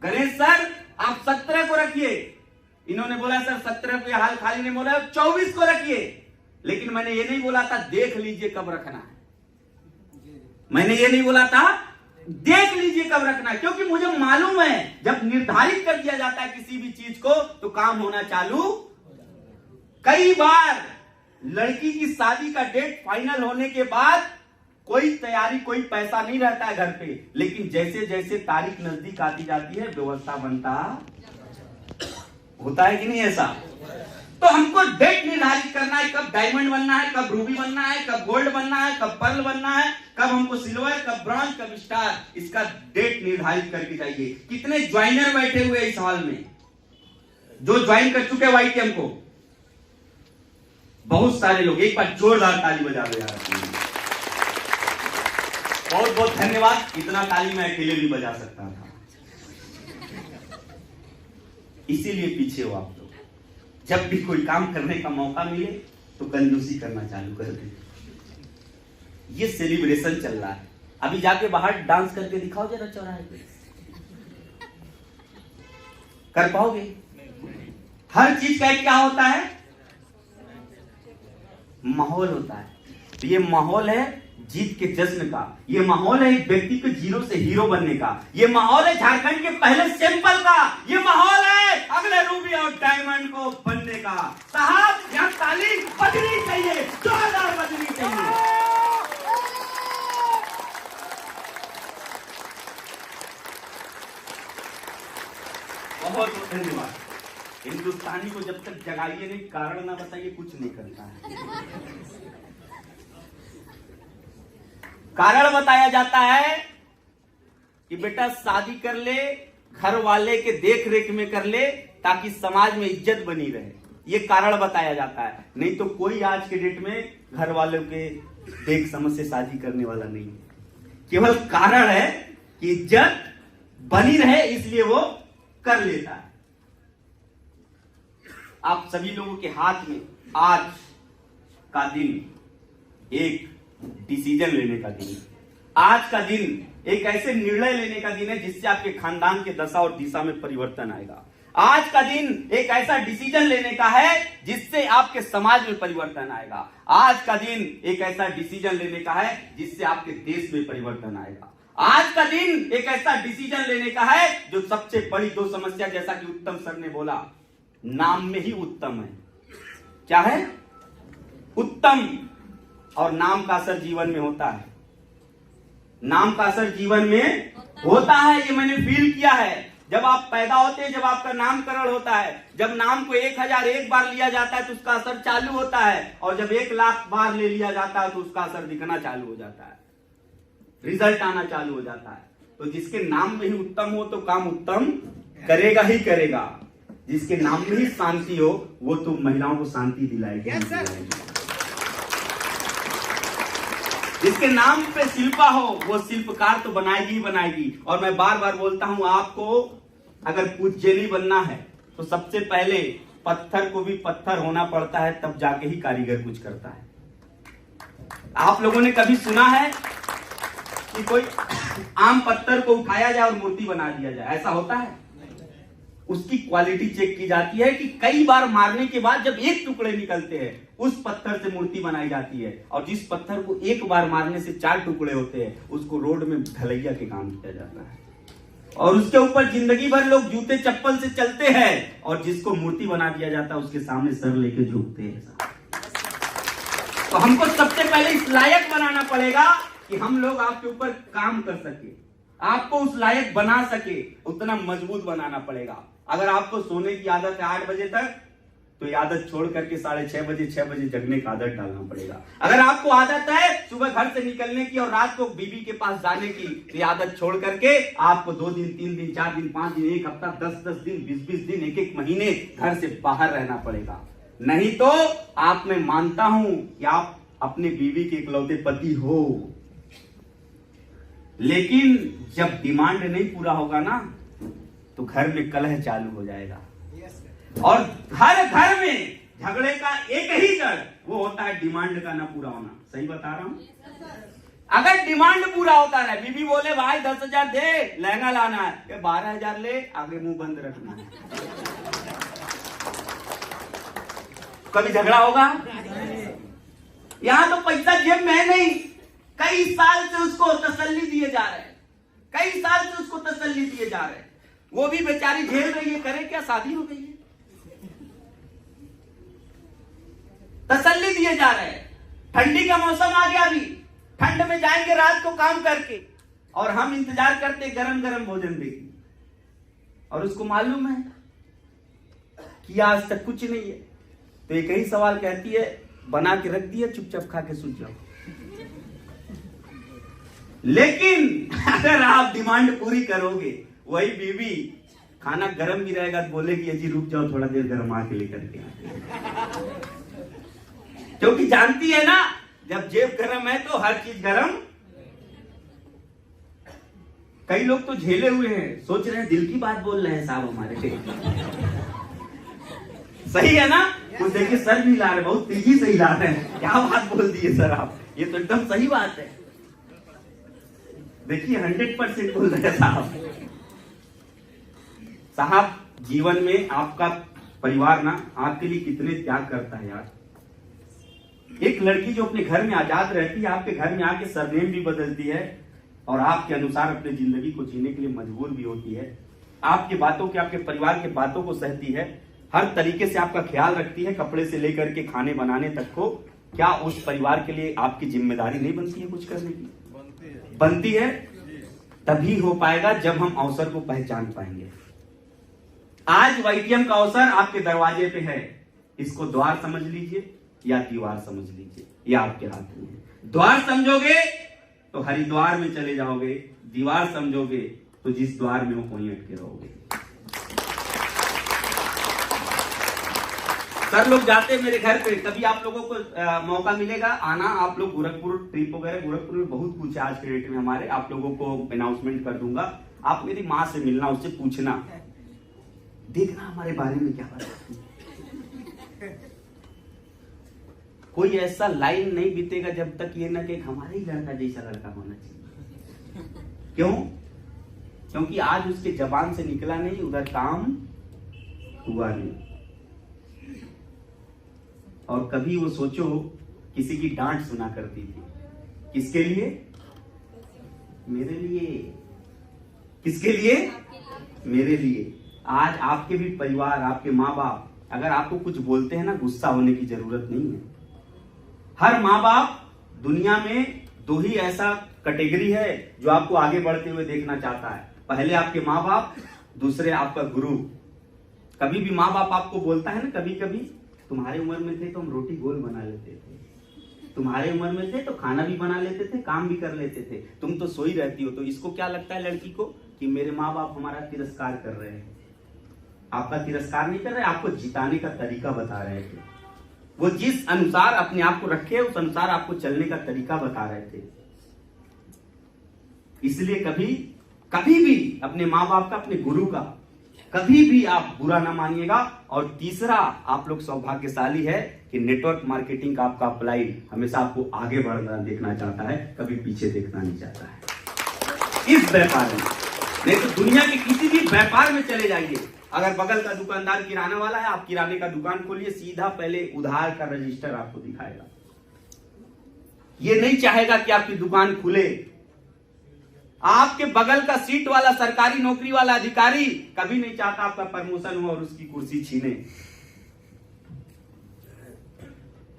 गणेश सर आप 17 को रखिए, इन्होंने बोला सर 17 को हाल खाली नहीं बोला 24 को रखिए, लेकिन मैंने ये नहीं बोला था देख लीजिए कब रखना है। मैंने ये नहीं बोला था देख लीजिए कब रखना है, क्योंकि मुझे मालूम है जब निर्धारित कर दिया जाता है किसी भी चीज को तो काम होना चालू। कई बार लड़की की शादी का डेट फाइनल होने के बाद कोई तैयारी कोई पैसा नहीं रहता है घर पे, लेकिन जैसे जैसे तारीख नजदीक आती जाती है व्यवस्था बनता होता है कि नहीं ऐसा। तो हमको डेट निर्धारित करना है, कब डायमंड बनना है, कब रूबी बनना है, कब गोल्ड बनना है, कब पर्ल बनना है, कब हमको सिल्वर, कब ब्रॉन्ज, कब स्टार, इसका डेट निर्धारित करके जाइए। कितने ज्वाइनर बैठे हुए इस हॉल में जो ज्वाइन कर चुके व्हाइट कैंप को? बहुत सारे लोग, एक बार जोरदार ताली बजा दो यार। बहुत बहुत धन्यवाद, इतना ताली मैं अकेले नहीं बजा सकता था, इसीलिए पीछे हो आप लोग। जब भी कोई काम करने का मौका मिले तो कंजूसी करना चालू कर दे। ये सेलिब्रेशन चल रहा है, अभी जाके बाहर डांस करके दिखाओ जरा चौराहे पे, कर पाओगे? हर चीज का क्या होता है? माहौल होता है। तो ये माहौल है जीत के जश्न का, ये माहौल है एक व्यक्ति को जीरो से हीरो बनने का, ये माहौल है झारखंड के पहले सैंपल का, ये माहौल है अगले रूबी और डायमंड को बनने का। साहब यहाँ ताली बजनी चाहिए, जोरदार बजनी चाहिए। बहुत बहुत धन्यवाद। हिंदुस्तानी को जब तक जगाइए नहीं, कारण ना बताइए, कुछ नहीं करता है। कारण बताया जाता है कि बेटा शादी कर ले, घर वाले के देख रेख में कर ले ताकि समाज में इज्जत बनी रहे, ये कारण बताया जाता है। नहीं तो कोई आज के डेट में घर वालों के देख समझ से शादी करने वाला नहीं है, केवल कारण है कि इज्जत बनी रहे इसलिए वो कर लेता है। आप सभी लोगों के हाथ में आज का दिन एक डिसीजन लेने का दिन, आज का दिन एक ऐसे निर्णय लेने का दिन है जिससे आपके खानदान के दशा और दिशा में परिवर्तन आएगा। आज का दिन एक ऐसा डिसीजन लेने का है जिससे आपके समाज में परिवर्तन आएगा। आज का दिन एक ऐसा डिसीजन लेने का है जिससे आपके देश में परिवर्तन आएगा। आज का दिन एक ऐसा डिसीजन लेने का है जो सबसे बड़ी दो समस्या, जैसा कि उत्तम सर ने बोला, नाम में ही उत्तम है। क्या है? उत्तम। और नाम का असर जीवन में होता है, नाम का असर जीवन में होता है, ये मैंने फील किया है। जब आप पैदा होते हैं, जब आपका नामकरण होता है, जब नाम को 1001 बार लिया जाता है तो उसका असर चालू होता है, और जब 1,00,000 बार ले लिया जाता है तो उसका असर दिखना चालू हो जाता है, रिजल्ट आना चालू हो जाता है। तो जिसके नाम में ही उत्तम हो तो काम उत्तम करेगा ही करेगा। जिसके नाम में ही शांति हो वो तो महिलाओं को शांति दिलाएगी। जिसके नाम पे शिल्पा हो वो शिल्पकार तो बनाएगी ही बनाएगी। और मैं बार बार बोलता हूं, आपको अगर पूज्य नहीं बनना है तो सबसे पहले पत्थर को भी पत्थर होना पड़ता है, तब जाके ही कारीगर कुछ करता है। आप लोगों ने कभी सुना है कि कोई आम पत्थर को उठाया जाए और मूर्ति बना दिया जाए? ऐसा होता है? उसकी क्वालिटी चेक की जाती है कि कई बार मारने के बाद जब एक टुकड़े निकलते हैं उस पत्थर से मूर्ति बनाई जाती है, और जिस पत्थर को एक बार मारने से 4 टुकड़े होते हैं उसको रोड में ढलैया के काम किया जाता है, और उसके ऊपर जिंदगी भर लोग जूते चप्पल से चलते हैं, और जिसको मूर्ति बना दिया जाता है उसके सामने सर लेके झुकते हैं। तो हमको सबसे पहले इस लायक बनाना पड़ेगा कि हम लोग आपके ऊपर काम कर सके, आपको उस लायक बना सके, उतना मजबूत बनाना पड़ेगा। अगर आपको सोने की आदत है 8 बजे तक, तो ये आदत छोड़ करके 6:30 बजे 6 बजे जगने का आदत डालना पड़ेगा। अगर आपको आदत है सुबह घर से निकलने की और रात को बीवी के पास जाने की, तो ये आदत छोड़ करके आपको 2 दिन 3 दिन 4 दिन 5 दिन 1 हफ्ता 10-10 दिन 20-20 दिन 1-1 महीने घर से बाहर रहना पड़ेगा। नहीं तो आप, मैं मानता हूं कि आप अपने बीवी के इकलौते पति हो, लेकिन जब डिमांड नहीं पूरा होगा ना तो घर में कलह चालू हो जाएगा। और हर घर में झगड़े का एक ही जड़ वो होता है डिमांड का ना पूरा होना। सही बता रहा हूं। अगर डिमांड पूरा होता है, बीबी बोले भाई 10,000 दे लहंगा लाना है, 12,000 ले, आगे मुंह बंद रखना है, कभी झगड़ा होगा? यहां तो पैसा जेब में है नहीं, कई साल से उसको तसल्ली दिए जा रहे हैं, कई साल से उसको तसल्ली दिए जा रहे हैं, वो भी बेचारी झेल रही है। करे क्या, शादी हो गई है, तसल्ली दिए जा रहे हैं। ठंडी का मौसम आ गया, अभी ठंड में जाएंगे रात को काम करके, और हम इंतजार करते गरम गरम भोजन देगी, और उसको मालूम है कि आज तक कुछ नहीं है, तो एक ही सवाल कहती है, बना के रख दिया, चुपचाप खा के सूझ जाओ। लेकिन अगर आप डिमांड पूरी करोगे, वही बीवी खाना गर्म भी रहेगा तो बोलेगी अजी रुक जाओ थोड़ा देर गर्म आके लेकर के, क्योंकि जानती है ना जब जेब गर्म है तो हर चीज गर्म। कई लोग तो झेले हुए हैं, सोच रहे हैं दिल की बात बोल रहे हैं साहब हमारे से। सही है ना? तो देखिए सर भी ला रहे, बहुत तेजी से हिला रहे हैं, क्या बात बोल दी है सर आप, ये तो एकदम सही बात है। देखिए 100% बोल रहे हैं साहब। साहब जीवन में आपका परिवार ना आपके लिए कितने त्याग करता है यार। एक लड़की जो अपने घर में आजाद रहती है, आपके घर में आके सरनेम भी बदलती है और आपके अनुसार अपनी जिंदगी को जीने के लिए मजबूर भी होती है, आपके बातों के, आपके परिवार के बातों को सहती है, हर तरीके से आपका ख्याल रखती है, कपड़े से लेकर के खाने बनाने तक को। क्या उस परिवार के लिए आपकी जिम्मेदारी नहीं बनती है कुछ करने की? बनती है। तभी हो पाएगा जब हम अवसर को पहचान पाएंगे। आज वाईटीएम का अवसर आपके दरवाजे पे है, इसको द्वार समझ लीजिए या दीवार समझ लीजिए, ये आपके हाथ में है। द्वार समझोगे तो हरिद्वार में चले जाओगे, दीवार समझोगे तो जिस द्वार में हो वहीं अटके रहोगे। सर लोग जाते हैं मेरे घर पे, कभी आप लोगों को मौका मिलेगा आना, आप लोग गोरखपुर ट्रिप वगैरह, गोरखपुर में बहुत कुछ है आज के डेट में हमारे, आप लोगों को अनाउंसमेंट कर दूंगा, आप मेरी माँ से मिलना, उससे पूछना, देखना हमारे बारे में क्या बताती है। कोई ऐसा लाइन नहीं बीतेगा जब तक ये ना कि हमारे ही लड़का जैसा लड़का होना चाहिए। क्यों? क्योंकि आज उसके जबान से निकला नहीं, उधर काम हुआ नहीं। और कभी वो सोचो किसी की डांट सुना करती थी, किसके लिए? मेरे लिए। किसके लिए? मेरे लिए। आज आपके भी परिवार, आपके माँ बाप अगर आपको कुछ बोलते हैं ना, गुस्सा होने की जरूरत नहीं है। हर माँ बाप दुनिया में दो ही ऐसा कैटेगरी है जो आपको आगे बढ़ते हुए देखना चाहता है, पहले आपके माँ बाप, दूसरे आपका गुरु। कभी भी माँ बाप आपको बोलता है ना, कभी कभी तुम्हारे उम्र में थे तो हम रोटी गोल बना लेते थे, तुम्हारे उम्र में थे तो खाना भी बना लेते थे, काम भी कर लेते थे, तुम तो सोई रहती हो। तो इसको क्या लगता है लड़की को कि मेरे माँ बाप हमारा तिरस्कार कर रहे हैं। आपका तिरस्कार नहीं कर रहे, आपको जिताने का तरीका बता रहे थे। वो जिस अनुसार अपने आप को रखे उस अनुसार आपको चलने का तरीका बता रहे थे। इसलिए कभी भी अपने माँ बाप का, अपने गुरु का कभी भी आप बुरा ना मानिएगा। और तीसरा, आप लोग सौभाग्यशाली है कि नेटवर्क मार्केटिंग का आपका अप्लाइड हमेशा आपको आगे बढ़ना देखना चाहता है, कभी पीछे देखना नहीं चाहता है इस व्यापार में। नहीं तो दुनिया के किसी भी व्यापार में चले जाइए, अगर बगल का दुकानदार किराना वाला है, आप किराने का दुकान खोलिए, सीधा पहले उधार का रजिस्टर आपको दिखाएगा। ये नहीं चाहेगा कि आपकी दुकान खुले। आपके बगल का सीट वाला सरकारी नौकरी वाला अधिकारी कभी नहीं चाहता आपका प्रमोशन हो और उसकी कुर्सी छीने।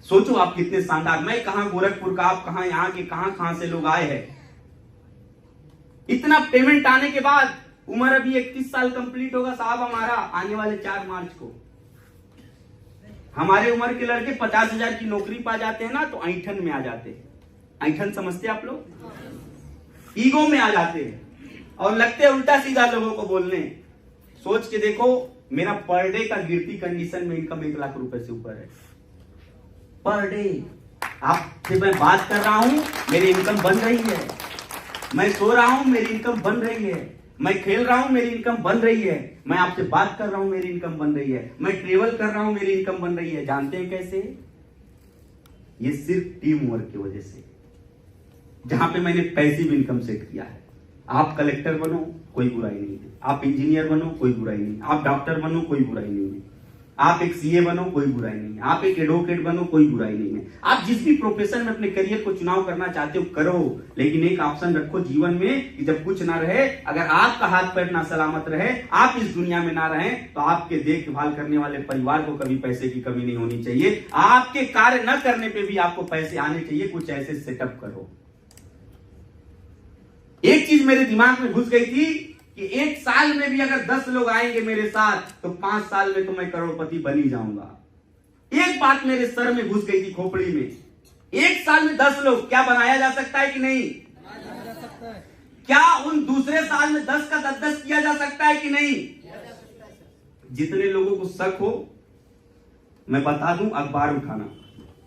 सोचो आप कितने शानदार, मैं कहां गोरखपुर का, आप कहां, यहां के कहां से लोग आए हैं। इतना पेमेंट आने के बाद उम्र अभी 31 साल कंप्लीट होगा साहब हमारा, आने वाले 4 मार्च को। हमारे उम्र के लड़के 50,000 की नौकरी पा जाते हैं ना तो ऐंठन में आ जाते हैं। ऐंठन समझते आप लोग? ईगो में आ जाते हैं और लगते हैं उल्टा सीधा लोगों को बोलने। सोच के देखो, मेरा पर डे का गिरती कंडीशन में इनकम 1 लाख रुपए से ऊपर है पर डे। आपसे मैं बात कर रहा हूं, मेरी इनकम बन रही है। मैं सो रहा हूं, मेरी इनकम बन रही है। मैं खेल रहा हूं, मेरी इनकम बन रही है। मैं आपसे बात कर रहा हूं, मेरी इनकम बन रही है। मैं ट्रेवल कर रहा हूं, मेरी इनकम बन रही है। जानते हैं कैसे? ये सिर्फ टीम वर्क की वजह से, जहां पे मैंने पैसिव इनकम सेट किया है। आप कलेक्टर बनो, कोई बुराई नहीं है। आप इंजीनियर बनो, कोई बुराई नहीं है। आप डॉक्टर बनो, कोई बुराई नहीं है। आप एक सीए बनो, कोई बुराई नहीं है। आप एक एडवोकेट बनो, कोई बुराई नहीं है। आप जिस भी प्रोफेशन में अपने करियर को चुनाव करना चाहते हो करो, लेकिन एक ऑप्शन रखो जीवन में कि जब कुछ ना रहे, अगर आपका हाथ पैर ना सलामत रहे, आप इस दुनिया में ना रहें, तो आपके देखभाल करने वाले परिवार को कभी पैसे की कमी नहीं होनी चाहिए। आपके कार्य न करने पे भी आपको पैसे आने चाहिए। कुछ ऐसे सेटअप करो। एक चीज मेरे दिमाग में घुस गई थी कि 1 साल में भी अगर 10 लोग आएंगे मेरे साथ तो 5 साल में तो मैं करोड़पति बन ही जाऊंगा। एक बात मेरे सर में घुस गई थी, खोपड़ी में। 1 साल में 10 लोग, क्या बनाया जा सकता है कि नहीं? क्या उन दूसरे साल में 10 का 10 किया जा सकता है कि नहीं? जितने लोगों को शक हो, मैं बता दूं, अखबार उठाना,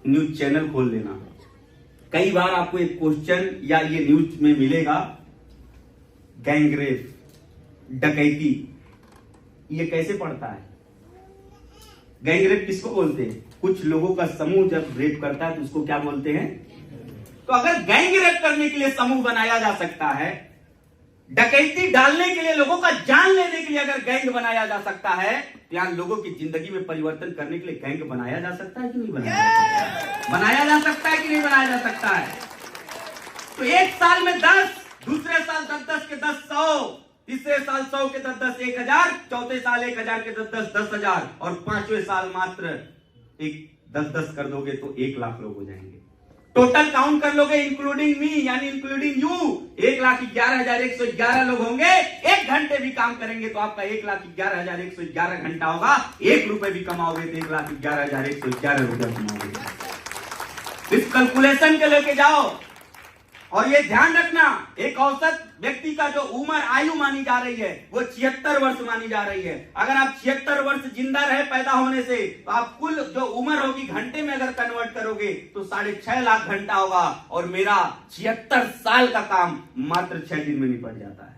न्यूज चैनल खोल लेना। कई बार आपको एक क्वेश्चन या ये न्यूज में मिलेगा, गैंगरेप, डकैती, ये कैसे पड़ता है? गैंगरेप किसको बोलते हैं? कुछ लोगों का समूह जब रेप करता है तो उसको क्या बोलते हैं? तो अगर गैंगरेप करने के लिए समूह बनाया जा सकता है, डकैती डालने के लिए, लोगों का जान लेने के लिए अगर गैंग बनाया जा सकता है, तो यहां लोगों की जिंदगी में परिवर्तन करने के लिए गैंग बनाया जा सकता है कि नहीं बनाया जा सकता? बनाया जा सकता है कि नहीं बनाया जा सकता है? तो 1 साल में 10, दूसरे साल 10 के 10 100, तीसरे साल 100 के 10 1000, चौथे साल 1000 के 10 10,000 और 5वें साल मात्र 10 कर दोगे तो 1 लाख लोग हो जाएंगे। टोटल काउंट कर लोगे इंक्लूडिंग मी, यानी इंक्लूडिंग यू, 1,11,111 लोग होंगे। 1 घंटे भी काम करेंगे तो आपका 1,11,111 घंटा होगा। 1 रुपए भी कमाओगे तो 1,11,111 रुपया कमाओगे। इस कैलकुलेशन के लेके जाओ और ये ध्यान रखना, एक औसत व्यक्ति का जो उम्र आयु मानी जा रही है वो 76 वर्ष मानी जा रही है। अगर आप 76 वर्ष जिंदा रहे पैदा होने से, तो आप कुल जो उम्र होगी घंटे में अगर कन्वर्ट करोगे तो 6.5 लाख घंटा होगा। और मेरा 76 साल का काम मात्र 6 दिन में निपट जाता है।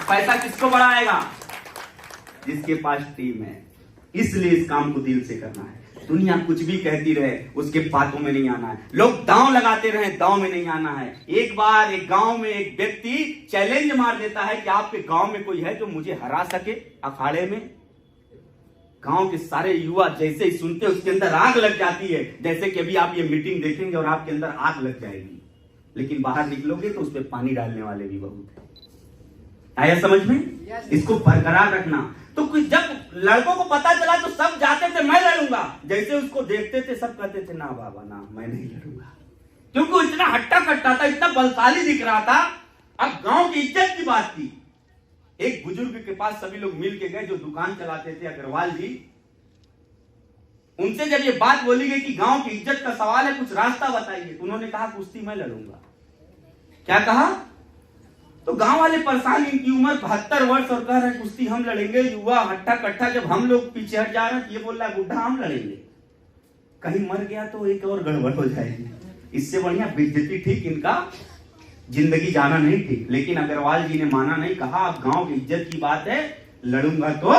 पैसा किसको बढ़ाएगा? जिसके पास टीम है। इसलिए इस काम को दिल से करना है। दुनिया कुछ भी कहती रहे, उसके बातों में नहीं आना है। लोग दांव लगाते रहे, दांव में नहीं आना है। एक बार एक गांव में एक व्यक्ति चैलेंज मार देता है कि आपके गांव में कोई है जो मुझे हरा सके अखाड़े में। गांव के सारे युवा जैसे ही सुनते उसके अंदर आग लग जाती है, जैसे कि अभी आप ये मीटिंग देखेंगे और आपके अंदर आग लग जाएगी। लेकिन बाहर निकलोगे तो उस पर पानी डालने वाले भी बहुत है। आया समझ में? इसको बरकरार रखना। तो जब लड़कों को पता चला तो सब जाते थे मैं लड़ूंगा, जैसे उसको देखते थे सब कहते थे ना बाबा ना, मैं नहीं लड़ूंगा, क्योंकि वो इतना हट्टा कट्टा था, इतना बलशाली दिख रहा था। अब गांव की इज्जत की बात थी। एक बुजुर्ग के पास सभी लोग मिल के गए जो दुकान चलाते थे, अग्रवाल जी। उनसे जब ये बात बोली गई कि गांव की इज्जत का सवाल है, कुछ रास्ता बताइए, तो उन्होंने कहा कुश्ती मैं लड़ूंगा। क्या कहा? तो गांव वाले परेशान, इनकी उम्र 72 वर्ष और कह रहे हैं कुश्ती हम लड़ेंगे। युवा हट्टा कट्टा, जब हम लोग पीछे हट जा रहे हैं, ये बोल रहा है बुढ़ा हम लड़ेंगे। कहीं मर गया तो एक और गड़बड़ हो जाएगी। इससे बढ़िया बेइज्जती ठीक, इनका जिंदगी जाना नहीं ठीक। लेकिन अग्रवाल जी ने माना नहीं, कहा अब गांव की इज्जत की बात है, लड़ूंगा तो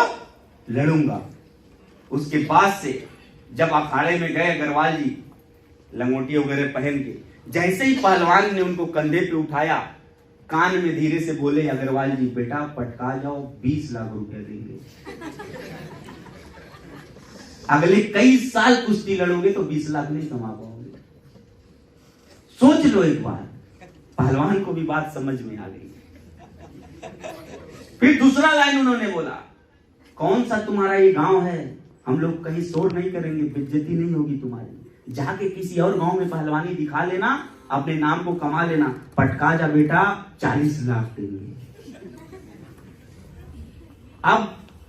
लड़ूंगा। उसके बाद से जब अखाड़े में गए अग्रवाल जी लंगोटी वगैरह पहन के, जैसे ही पहलवान ने उनको कंधे पे उठाया, कान में धीरे से बोले अग्रवाल जी बेटा पटका जाओ, 20 लाख रुपए देंगे। अगले कई साल कुश्ती लड़ोगे तो 20 लाख नहीं कमा पाओगे। सोच लो एक बार। पहलवान को भी बात समझ में आ गई। फिर दूसरा लाइन उन्होंने बोला, कौन सा तुम्हारा ये गांव है, हम लोग कहीं शोर नहीं करेंगे, बेइज्जती नहीं होगी तुम्हारी, जाके किसी और गांव में पहलवानी दिखा लेना, अपने नाम को कमा लेना, पटका जा बेटा 40 लाख देंगे। अब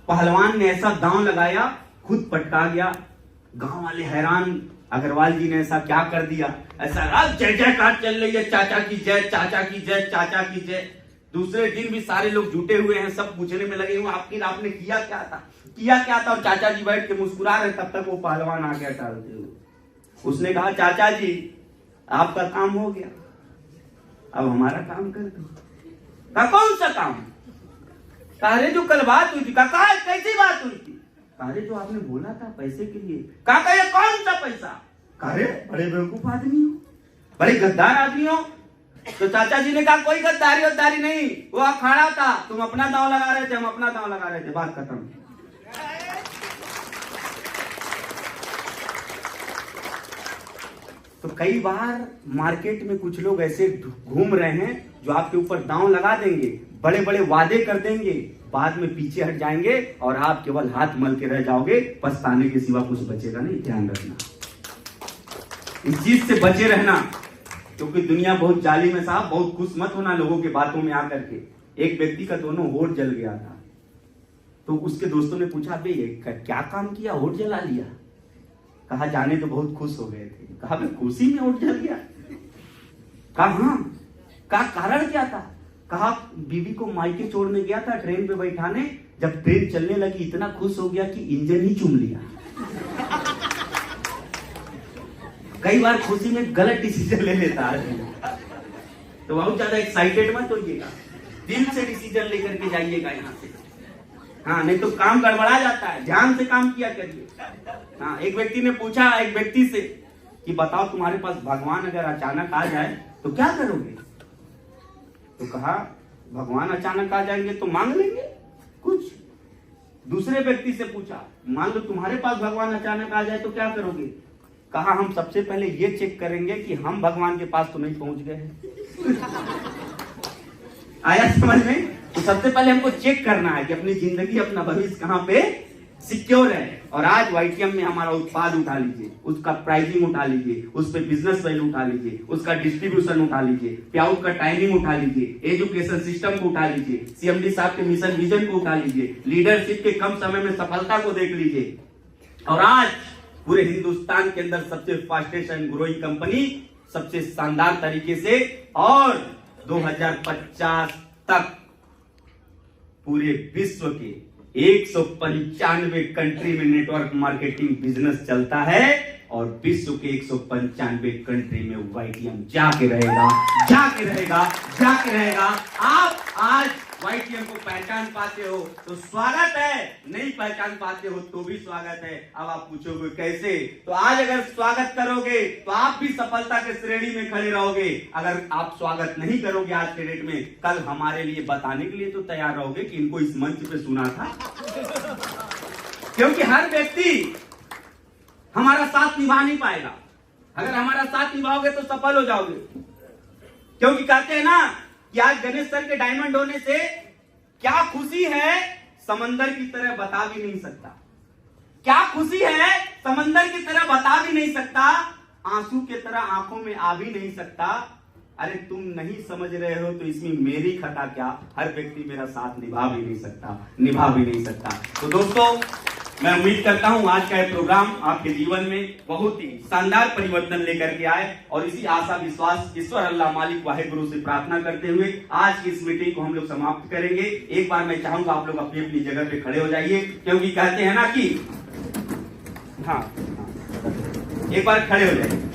पहलवान ने ऐसा दांव लगाया, खुद पटका गया। गांव वाले हैरान, अग्रवाल जी ने ऐसा क्या कर दिया, ऐसा रात जय जयकार चल रही है, चाचा की जय, चाचा की जय, चाचा की जय। दूसरे दिन भी सारे लोग जुटे हुए हैं, सब पूछने में लगे हुए आखिर आपने किया क्या था, किया क्या था। और चाचा जी बैठ के मुस्कुरा रहे, तब तक वो पहलवान आ गया टालते हुए। उसने कहा चाचा जी आपका काम हो गया, अब हमारा काम कर दो। कहा कौन सा काम? कहा जो कल बात हुई थी। कहा कैसी बात हुई थी? कहा जो आपने बोला था पैसे के लिए। कहा ये कौन सा पैसा? कहा बड़े बेवकूफ आदमी हो, बड़े गद्दार आदमी हो। तो चाचा जी ने कहा कोई गद्दारी वद्दारी नहीं, वो अखाड़ा था, तुम अपना दांव लगा रहे थे, हम अपना दांव लगा रहे थे, बात खत्म। तो कई बार मार्केट में कुछ लोग ऐसे घूम रहे हैं जो आपके ऊपर दांव लगा देंगे, बड़े बड़े वादे कर देंगे, बाद में पीछे हट जाएंगे और आप केवल हाथ मल के रह जाओगे, पछताने के सिवा कुछ बचेगा नहीं। ध्यान रखना, इस चीज से बचे रहना, क्योंकि दुनिया बहुत जालिम है साहब। बहुत खुश मत होना लोगों के बातों में आकर के। एक व्यक्ति का दोनों होठ जल गया था, तो उसके दोस्तों ने पूछा बे क्या काम किया, होठ जला लिया? कहा जाने तो बहुत खुश हो गए थे। कहा खुशी में होठ जल गया? कहा हाँ। कहा कारण क्या था? कहा बीवी को मायके छोड़ने गया था, ट्रेन पे बैठाने, जब ट्रेन चलने लगी इतना खुश हो गया कि इंजन ही चूम लिया। कई बार खुशी में गलत डिसीजन ले लेता है, तो बहुत ज्यादा एक्साइटेड मत होइएगा, दिल से डिसीजन लेकर के जाइएगा यहाँ से। हाँ, नहीं तो काम गड़बड़ा जाता है, ध्यान से काम किया करिए। हाँ, एक व्यक्ति ने पूछा एक व्यक्ति से कि बताओ तुम्हारे पास भगवान अगर अचानक आ जाए तो क्या करोगे? तो कहा भगवान अचानक आ जाएंगे तो मांग लेंगे कुछ। दूसरे व्यक्ति से पूछा मान लो तुम्हारे पास भगवान अचानक आ जाए तो क्या करोगे? कहा हम सबसे पहले ये चेक करेंगे कि हम भगवान के पास तो नहीं पहुंच गए हैं। आया समझ में? तो सबसे पहले हमको चेक करना है कि अपनी जिंदगी, अपना भविष्य कहां पे सिक्योर है। और आज वाईटीएम में हमारा उत्पाद उठा लीजिए, उसका प्राइसिंग उठा लीजिए, उस पर बिजनेस वैल्यू उठा लीजिए, उसका डिस्ट्रीब्यूशन उठा लीजिए, पेआउट का टाइमिंग उठा लीजिए, एजुकेशन सिस्टम को उठा लीजिए, सीएमडी साहब के मिशन विजन को उठा लीजिए, लीडरशिप के कम समय में सफलता को देख लीजिए। और आज पूरे हिंदुस्तान के अंदर सबसे फास्टेस्ट एंड ग्रोइंग कंपनी, सबसे शानदार तरीके से, और 2050 तक पूरे विश्व के 195 कंट्री में नेटवर्क मार्केटिंग बिजनेस चलता है, और विश्व के 195 कंट्री में वाईटीएम जाके रहेगा, जाके रहेगा, जाके रहेगा। आप आज वाईटीएम को पहचान पाते हो तो स्वागत है, नहीं पहचान पाते हो तो भी स्वागत है। अब आप पूछोगे कैसे? तो आज अगर स्वागत करोगे तो आप भी सफलता के श्रेणी में खड़े रहोगे। अगर आप स्वागत नहीं करोगे आज के डेट में, कल हमारे लिए बताने के लिए तो तैयार रहोगे कि इनको इस मंच पे सुना था। क्योंकि हर व्यक्ति हमारा साथ निभा नहीं पाएगा। अगर हमारा साथ निभाओगे तो सफल हो जाओगे। क्योंकि कहते हैं ना कि आज गणेश सर के डायमंड होने से क्या खुशी है, समंदर की तरह बता भी नहीं सकता। क्या खुशी है, समंदर की तरह बता भी नहीं सकता, आंसू की तरह आंखों में आ भी नहीं सकता। अरे तुम नहीं समझ रहे हो तो इसमें मेरी खता क्या? हर व्यक्ति मेरा साथ निभा भी नहीं सकता, निभा भी नहीं सकता। तो दोस्तों, मैं उम्मीद करता हूं आज का यह प्रोग्राम आपके जीवन में बहुत ही शानदार परिवर्तन लेकर के आए, और इसी आशा विश्वास ईश्वर अल्लाह मालिक वाहिगुरु से प्रार्थना करते हुए आज की इस मीटिंग को हम लोग समाप्त करेंगे। एक बार मैं चाहूंगा आप लोग अपनी अपनी जगह पे खड़े हो जाइए, क्योंकि कहते हैं ना कि हाँ, एक बार खड़े हो जाइए।